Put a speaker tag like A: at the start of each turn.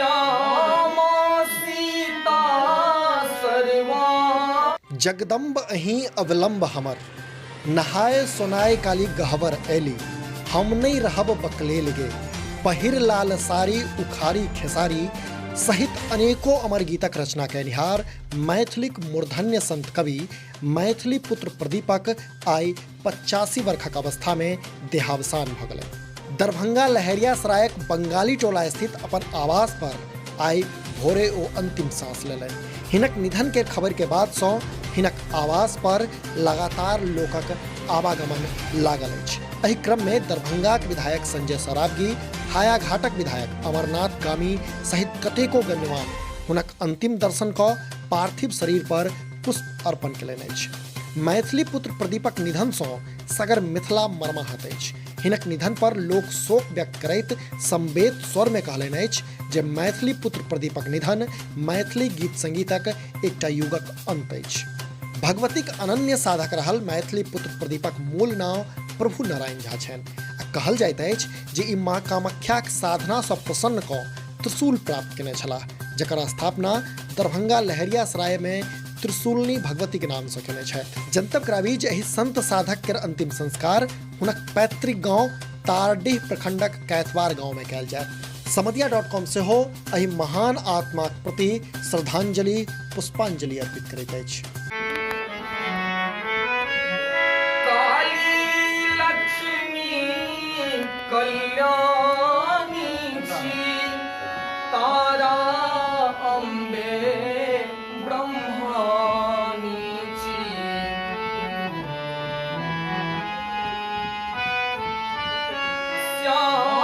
A: श्यामा सीता सर्वा।
B: जगदम्ब अहीं अवलंब हमर, नहाय सुनाय काली गहवर ऐली। हम नहीं रहब बकलेल गे, पहिर लाल सारी उखारी खेसारी सहित अनेकों अमर गीतक रचना कयनिहार मैथिलीक मूर्धन्य संत कवि मैथिली पुत्र प्रदीपक आइ 85 वर्षक अवस्था में देहावसान भ गेलनि। दरभंगा लहरियासरायक बंगाली टोला स्थित अपन आवास पर आइ भोरे ओ अंतिम सांस लेलनि। हिनक निधन के खबर के बाद सँ हिनक आवास पर लगातार लोकक आवागमन लागल अछि। एहि क्रम में दरभंगाक विधायक संजय सरावगी, हायाघाटक विधायक अमरनाथ गामी सहित कतेको गण्यमान्य हुनक अंतिम दर्शन कऽ पार्थिव शरीर पर पुष्प अर्पण केलनि अछि। मैथिली पुत्र प्रदीपक निधन सँ सगर मिथिला मर्माहत अछि। हिनक निधन पर लोक शोक व्यक्त करैत संवेद स्वर में कहलनि अछि जे मैथिली पुत्र प्रदीपक निधन मैथिली गीत संगीतक एकटा युगक अंत अछि। भगवतीक अनन्य साधक रहल मैथिली पुत्र प्रदीपक मूल नाम प्रभु नारायण झा छनि आ कहल जाइत अछि जे ई माँ कामाख्याक साधना सँ प्रसन्न कऽ त्रिशूल प्राप्त केने छलाह, जकर स्थापना दरभंगा लहरियासराय में त्रिशूलनी भगवती के नाम सँ केने छथि। जनतब कराबी जे एहि संत साधक के अंतिम संस्कार हुनक पैतृक गांव तारडीह प्रखंडक कैथवार गांव में कयल जायत। समधिया.com से हो एहि महान आत्माक प्रति श्रद्धांजलि पुष्पांजलि अर्पित करैत अछि।
A: कल्याणी छी तारा अम्बे ब्रह्मानी छी। श्याम